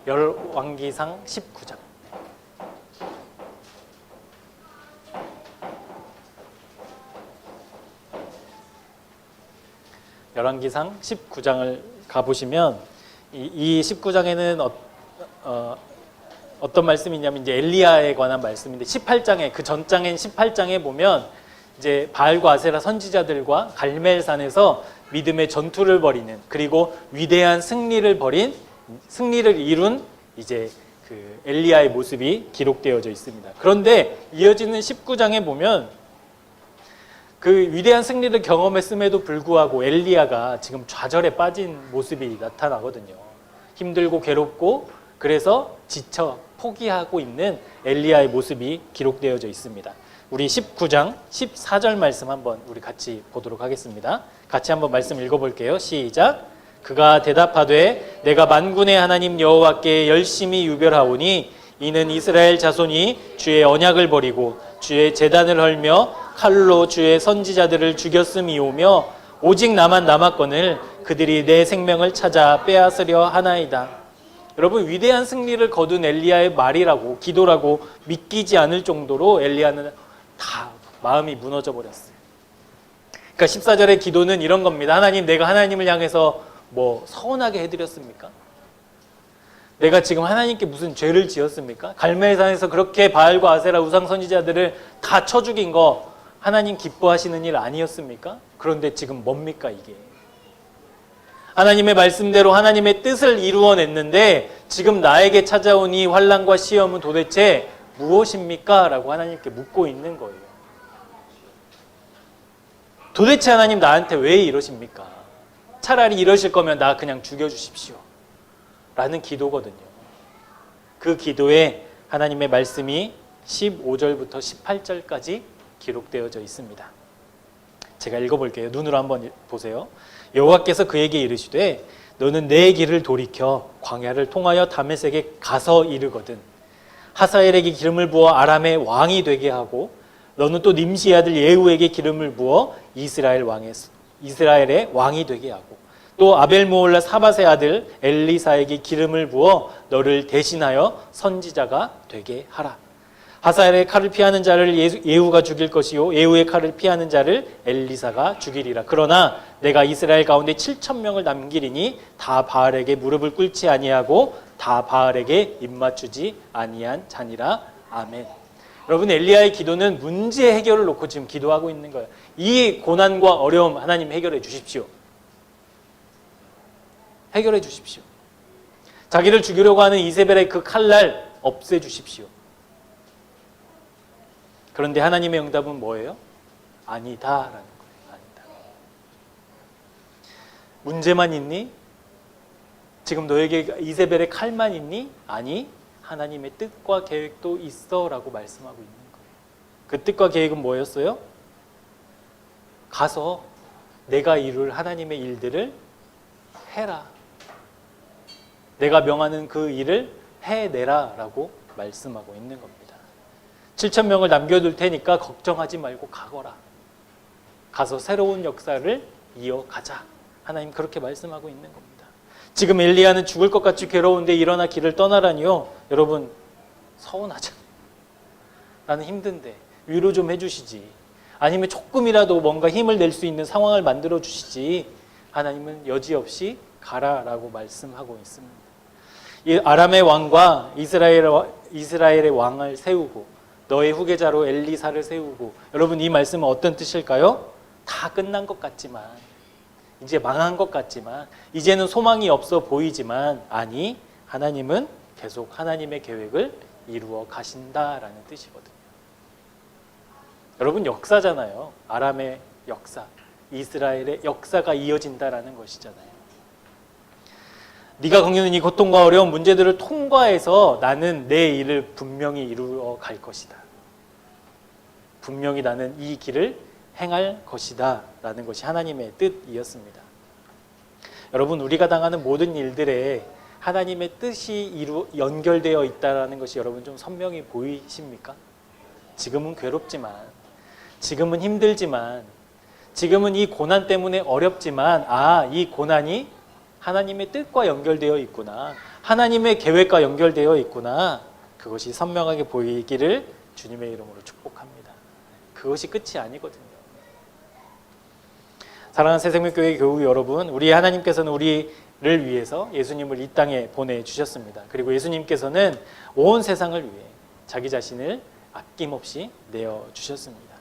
열왕기상 19장. 열왕기상 19장을 가보시면 이 19장에는 어떤 말씀이 있냐면 이제 엘리야에 관한 말씀인데 18장에 그 전장인 18장에 보면 이제 바알과 아세라 선지자들과 갈멜산에서 믿음의 전투를 벌이는 그리고 위대한 승리를 이룬 이제 그 엘리야의 모습이 기록되어져 있습니다. 그런데 이어지는 19장에 보면 그 위대한 승리를 경험했음에도 불구하고 엘리야가 지금 좌절에 빠진 모습이 나타나거든요. 힘들고 괴롭고 그래서 지쳐 포기하고 있는 엘리야의 모습이 기록되어져 있습니다. 우리 19장 14절 말씀 한번 우리 같이 보도록 하겠습니다. 같이 한번 말씀 읽어볼게요. 시작. 그가 대답하되 내가 만군의 하나님 여호와께 열심히 유별하오니 이는 이스라엘 자손이 주의 언약을 버리고 주의 제단을 헐며 칼로 주의 선지자들을 죽였음이오며 오직 나만 남았거늘 그들이 내 생명을 찾아 빼앗으려 하나이다. 여러분 위대한 승리를 거둔 엘리야의 말이라고 기도라고 믿기지 않을 정도로 엘리야는 다 마음이 무너져 버렸어요. 그러니까 14절의 기도는 이런 겁니다. 하나님, 내가 하나님을 향해서 뭐 서운하게 해드렸습니까? 내가 지금 하나님께 무슨 죄를 지었습니까? 갈멜산에서 그렇게 바알과 아세라 우상 선지자들을 다 쳐 죽인 거 하나님 기뻐하시는 일 아니었습니까? 그런데 지금 뭡니까 이게? 하나님의 말씀대로 하나님의 뜻을 이루어냈는데 지금 나에게 찾아온 이 환난과 시험은 도대체 무엇입니까? 라고 하나님께 묻고 있는 거예요. 도대체 하나님 나한테 왜 이러십니까? 차라리 이러실 거면 나 그냥 죽여주십시오. 라는 기도거든요. 그 기도에 하나님의 말씀이 15절부터 18절까지 기록되어져 있습니다. 제가 읽어볼게요. 눈으로 한번 보세요. 여호와께서 그에게 이르시되 너는 내 길을 돌이켜 광야를 통하여 다메섹에 가서 이르거든 하사엘에게 기름을 부어 아람의 왕이 되게 하고 너는 또 nim시의 아들 예후에게 기름을 부어 이스라엘의 왕이 되게 하고 또 아벨모올라 사밧의 아들 엘리사에게 기름을 부어 너를 대신하여 선지자가 되게 하라. 하사엘의 칼을 피하는 자를 예후가 죽일 것이요 예후의 칼을 피하는 자를 엘리사가 죽이리라. 그러나 내가 이스라엘 가운데 7천 명을 남기리니 다 바알에게 무릎을 꿇지 아니하고 다 바알에게 입맞추지 아니한 자니라. 아멘. 여러분, 엘리야의 기도는 문제 해결을 놓고 지금 기도하고 있는 거예요. 이 고난과 어려움 하나님 해결해 주십시오. 해결해 주십시오. 자기를 죽이려고 하는 이세벨의 그 칼날 없애 주십시오. 그런데 하나님의 응답은 뭐예요? 아니다라는 거예요. 아니다. 문제만 있니? 지금 너에게 이세벨의 칼만 있니? 아니, 하나님의 뜻과 계획도 있어라고 말씀하고 있는 거예요. 그 뜻과 계획은 뭐였어요? 가서 내가 이룰 하나님의 일들을 해라. 내가 명하는 그 일을 해내라라고 말씀하고 있는 겁니다. 7천 명을 남겨둘 테니까 걱정하지 말고 가거라. 가서 새로운 역사를 이어가자. 하나님 그렇게 말씀하고 있는 겁니다. 지금 엘리야는 죽을 것 같이 괴로운데 일어나 길을 떠나라니요. 여러분, 서운하잖아요. 나는 힘든데 위로 좀 해주시지. 아니면 조금이라도 뭔가 힘을 낼 수 있는 상황을 만들어 주시지. 하나님은 여지없이 가라라고 말씀하고 있습니다. 이 아람의 왕과 이스라엘의 왕을 세우고 너의 후계자로 엘리사를 세우고, 여러분 이 말씀은 어떤 뜻일까요? 다 끝난 것 같지만, 이제 망한 것 같지만, 이제는 소망이 없어 보이지만, 아니, 하나님은 계속 하나님의 계획을 이루어 가신다라는 뜻이거든요. 여러분, 역사잖아요. 아람의 역사, 이스라엘의 역사가 이어진다라는 것이잖아요. 네가 겪는 이 고통과 어려운 문제들을 통과해서 나는 내 일을 분명히 이루어 갈 것이다. 분명히 나는 이 길을 행할 것이다 라는 것이 하나님의 뜻이었습니다. 여러분, 우리가 당하는 모든 일들에 하나님의 뜻이 연결되어 있다는 것이 여러분 좀 선명히 보이십니까? 지금은 괴롭지만, 지금은 힘들지만, 지금은 이 고난 때문에 어렵지만, 이 고난이 하나님의 뜻과 연결되어 있구나. 하나님의 계획과 연결되어 있구나. 그것이 선명하게 보이기를 주님의 이름으로 축복합니다. 그것이 끝이 아니거든요. 사랑하는 새생명교회 교우 여러분, 우리 하나님께서는 우리를 위해서 예수님을 이 땅에 보내주셨습니다. 그리고 예수님께서는 온 세상을 위해 자기 자신을 아낌없이 내어주셨습니다.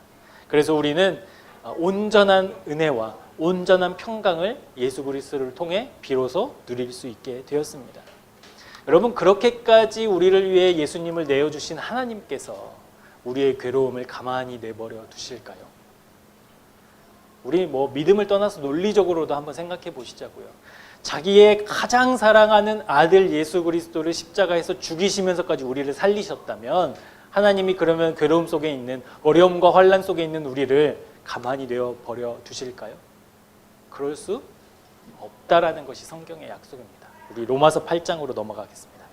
그래서 우리는 온전한 은혜와 온전한 평강을 예수 그리스도를 통해 비로소 누릴 수 있게 되었습니다. 여러분, 그렇게까지 우리를 위해 예수님을 내어주신 하나님께서 우리의 괴로움을 가만히 내버려 두실까요? 우리 믿음을 떠나서 논리적으로도 한번 생각해 보시자고요. 자기의 가장 사랑하는 아들 예수 그리스도를 십자가에서 죽이시면서까지 우리를 살리셨다면, 하나님이 그러면 괴로움 속에 있는, 어려움과 환난 속에 있는 우리를 가만히 내어버려 두실까요? 그럴 수 없다라는 것이 성경의 약속입니다. 우리 로마서 8장으로 넘어가겠습니다.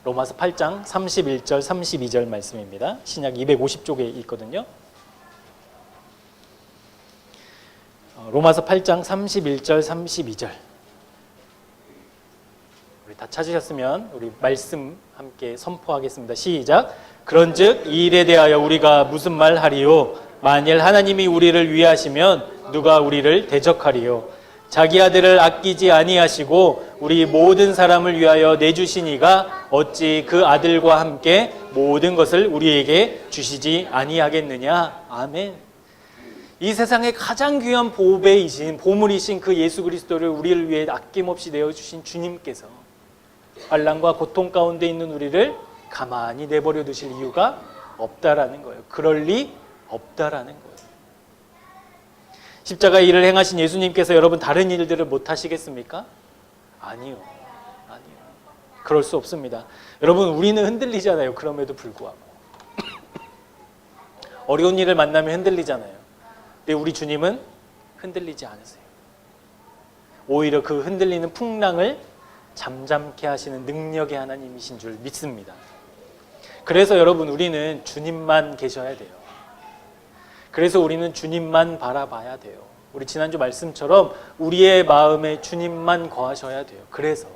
로마서 8장 31절 32절 말씀입니다. 신약 250쪽에 있거든요. 로마서 8장 31절 32절. 우리 다 찾으셨으면 우리 말씀 함께 선포하겠습니다. 시작. 그런즉 이 일에 대하여 우리가 무슨 말 하리요? 만일 하나님이 우리를 위하시면 누가 우리를 대적하리요? 자기 아들을 아끼지 아니하시고 우리 모든 사람을 위하여 내주시니가 어찌 그 아들과 함께 모든 것을 우리에게 주시지 아니하겠느냐? 아멘. 이 세상의 가장 귀한 보물이신 그 예수 그리스도를 우리를 위해 아낌없이 내어주신 주님께서 환난과 고통 가운데 있는 우리를 가만히 내버려 두실 이유가 없다라는 거예요. 그럴 리 없다라는 거예요. 십자가 일을 행하신 예수님께서 여러분 다른 일들을 못 하시겠습니까? 아니요. 그럴 수 없습니다. 여러분, 우리는 흔들리잖아요. 그럼에도 불구하고. 어려운 일을 만나면 흔들리잖아요. 근데 우리 주님은 흔들리지 않으세요. 오히려 그 흔들리는 풍랑을 잠잠케 하시는 능력의 하나님이신 줄 믿습니다. 그래서 여러분, 우리는 주님만 계셔야 돼요. 그래서 우리는 주님만 바라봐야 돼요. 우리 지난주 말씀처럼 우리의 마음에 주님만 거하셔야 돼요. 그래서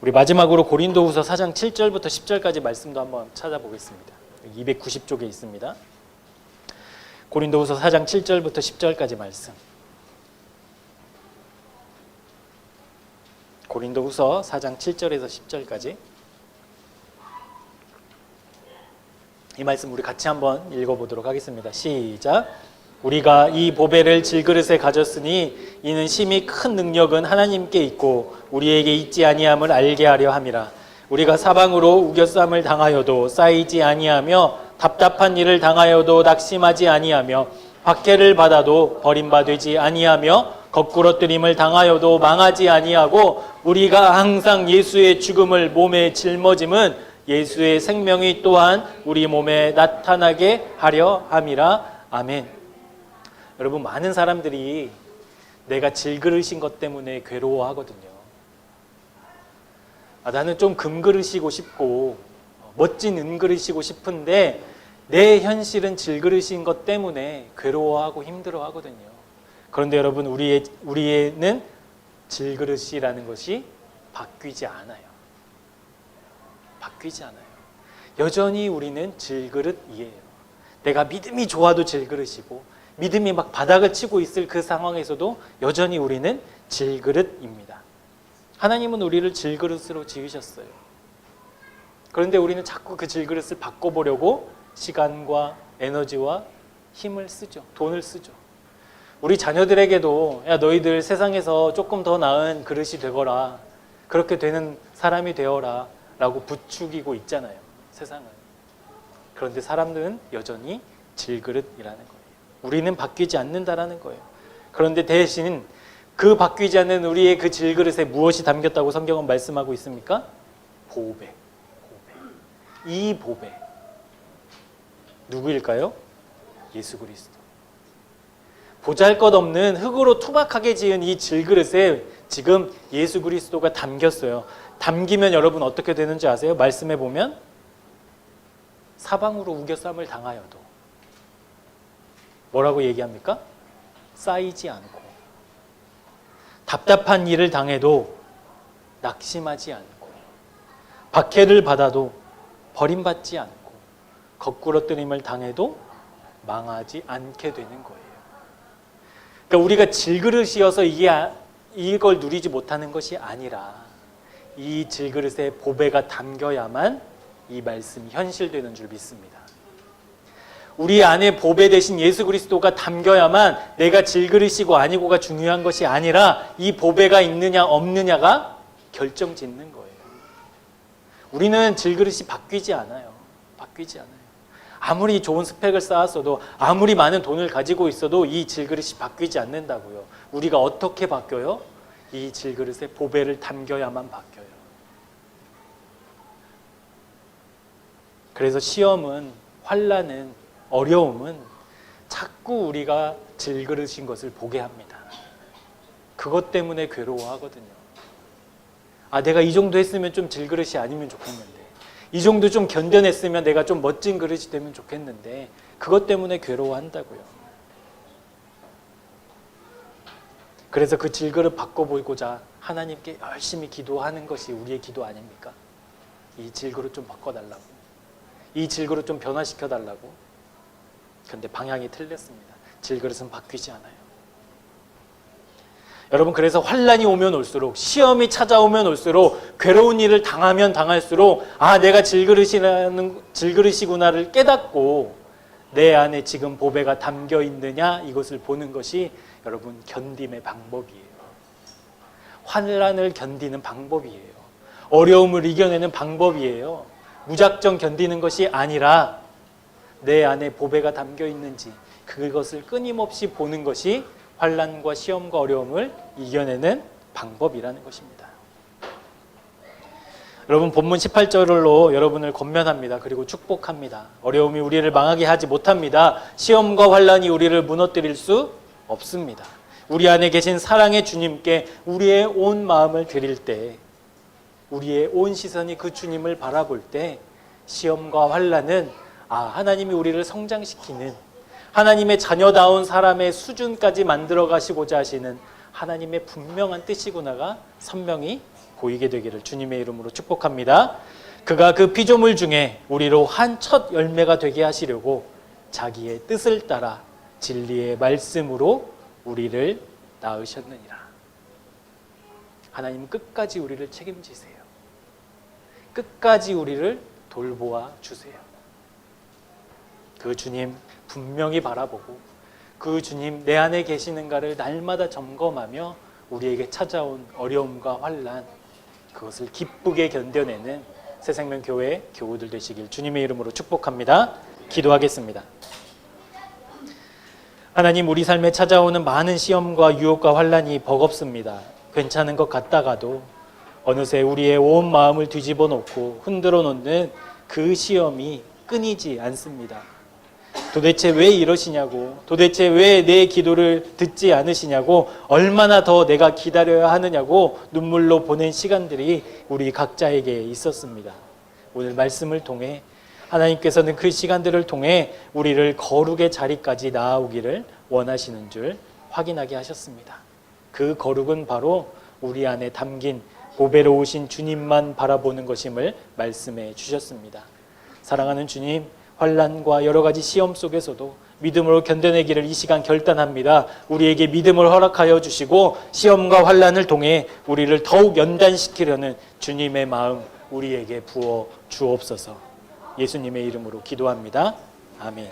우리 마지막으로 고린도후서 4장 7절부터 10절까지 말씀도 한번 찾아보겠습니다. 290쪽에 있습니다. 고린도후서 4장 7절부터 10절까지 말씀. 고린도후서 4장 7절에서 10절까지 이 말씀 우리 같이 한번 읽어보도록 하겠습니다. 시작. 우리가 이 보배를 질그릇에 가졌으니 이는 심히 큰 능력은 하나님께 있고 우리에게 있지 아니함을 알게 하려 함이라. 우리가 사방으로 우겨쌈을 당하여도 쌓이지 아니하며 답답한 일을 당하여도 낙심하지 아니하며 박해를 받아도 버림받지 아니하며 거꾸러뜨림을 당하여도 망하지 아니하고 우리가 항상 예수의 죽음을 몸에 짊어짐은 예수의 생명이 또한 우리 몸에 나타나게 하려 함이라. 아멘. 여러분, 많은 사람들이 내가 질그릇인 것 때문에 괴로워하거든요. 나는 좀 금그릇이고 싶고 멋진 은그릇이고 싶은데 내 현실은 질그릇인 것 때문에 괴로워하고 힘들어하거든요. 그런데 여러분, 우리에는 질그릇이라는 것이 바뀌지 않아요. 바뀌지 않아요. 여전히 우리는 질그릇이에요. 내가 믿음이 좋아도 질그릇이고 믿음이 막 바닥을 치고 있을 그 상황에서도 여전히 우리는 질그릇입니다. 하나님은 우리를 질그릇으로 지으셨어요. 그런데 우리는 자꾸 그 질그릇을 바꿔보려고 시간과 에너지와 힘을 쓰죠. 돈을 쓰죠. 우리 자녀들에게도 야, 너희들 세상에서 조금 더 나은 그릇이 되거라. 그렇게 되는 사람이 되어라 라고 부추기고 있잖아요. 세상은. 그런데 사람들은 여전히 질그릇이라는 거예요. 우리는 바뀌지 않는다라는 거예요. 그런데 대신 그 바뀌지 않는 우리의 그 질그릇에 무엇이 담겼다고 성경은 말씀하고 있습니까? 보배. 이 보배. 누구일까요? 예수 그리스도. 보잘것없는 흙으로 투박하게 지은 이 질그릇에 지금 예수 그리스도가 담겼어요. 담기면 여러분 어떻게 되는지 아세요? 말씀해 보면 사방으로 우겨쌈을 당하여도 뭐라고 얘기합니까? 쌓이지 않고 답답한 일을 당해도 낙심하지 않고 박해를 받아도 버림받지 않고 거꾸러뜨림을 당해도 망하지 않게 되는 거예요. 그러니까 우리가 질그릇이어서 이걸 누리지 못하는 것이 아니라 이 질그릇에 보배가 담겨야만 이 말씀이 현실되는 줄 믿습니다. 우리 안에 보배 대신 예수 그리스도가 담겨야만 내가 질그릇이고 아니고가 중요한 것이 아니라 이 보배가 있느냐 없느냐가 결정짓는 거예요. 우리는 질그릇이 바뀌지 않아요. 바뀌지 않아요. 아무리 좋은 스펙을 쌓았어도 아무리 많은 돈을 가지고 있어도 이 질그릇이 바뀌지 않는다고요. 우리가 어떻게 바뀌어요? 이 질그릇에 보배를 담겨야만 바뀌어요. 그래서 시험은, 환난은, 어려움은 자꾸 우리가 질그릇인 것을 보게 합니다. 그것 때문에 괴로워하거든요. 내가 이 정도 했으면 좀 질그릇이 아니면 좋겠는데, 이 정도 좀 견뎌냈으면 내가 좀 멋진 그릇이 되면 좋겠는데, 그것 때문에 괴로워한다고요. 그래서 그 질그릇 바꿔보고자 하나님께 열심히 기도하는 것이 우리의 기도 아닙니까? 이 질그릇 좀 바꿔달라고, 이 질그릇 좀 변화시켜달라고. 그런데 방향이 틀렸습니다. 질그릇은 바뀌지 않아요. 여러분, 그래서 환난이 오면 올수록, 시험이 찾아오면 올수록, 괴로운 일을 당하면 당할수록 내가 질그릇이구나를 깨닫고 내 안에 지금 보배가 담겨 있느냐 이것을 보는 것이 여러분 견딤의 방법이에요. 환난을 견디는 방법이에요. 어려움을 이겨내는 방법이에요. 무작정 견디는 것이 아니라 내 안에 보배가 담겨 있는지 그것을 끊임없이 보는 것이 환난과 시험과 어려움을 이겨내는 방법이라는 것입니다. 여러분, 본문 18절로 여러분을 권면합니다. 그리고 축복합니다. 어려움이 우리를 망하게 하지 못합니다. 시험과 환난이 우리를 무너뜨릴 수 없습니다. 우리 안에 계신 사랑의 주님께 우리의 온 마음을 드릴 때, 우리의 온 시선이 그 주님을 바라볼 때 시험과 환난은 하나님이 우리를 성장시키는, 하나님의 자녀다운 사람의 수준까지 만들어 가시고자 하시는 하나님의 분명한 뜻이구나가 선명히 보이게 되기를 주님의 이름으로 축복합니다. 그가 그 피조물 중에 우리로 한 첫 열매가 되게 하시려고 자기의 뜻을 따라 진리의 말씀으로 우리를 낳으셨느니라. 하나님은 끝까지 우리를 책임지세요. 끝까지 우리를 돌보아 주세요. 그 주님 분명히 바라보고 그 주님 내 안에 계시는가를 날마다 점검하며 우리에게 찾아온 어려움과 환난, 그것을 기쁘게 견뎌내는 새생명교회 교우들 되시길 주님의 이름으로 축복합니다. 기도하겠습니다. 하나님, 우리 삶에 찾아오는 많은 시험과 유혹과 환난이 버겁습니다. 괜찮은 것 같다가도 어느새 우리의 온 마음을 뒤집어 놓고 흔들어 놓는 그 시험이 끊이지 않습니다. 도대체 왜 이러시냐고, 도대체 왜 내 기도를 듣지 않으시냐고, 얼마나 더 내가 기다려야 하느냐고 눈물로 보낸 시간들이 우리 각자에게 있었습니다. 오늘 말씀을 통해 하나님께서는 그 시간들을 통해 우리를 거룩의 자리까지 나아오기를 원하시는 줄 확인하게 하셨습니다. 그 거룩은 바로 우리 안에 담긴 보배로우신 주님만 바라보는 것임을 말씀해 주셨습니다. 사랑하는 주님, 환난과 여러 가지 시험 속에서도 믿음으로 견뎌내기를 이 시간 결단합니다. 우리에게 믿음을 허락하여 주시고 시험과 환난을 통해 우리를 더욱 연단시키려는 주님의 마음 우리에게 부어 주옵소서. 예수님의 이름으로 기도합니다. 아멘.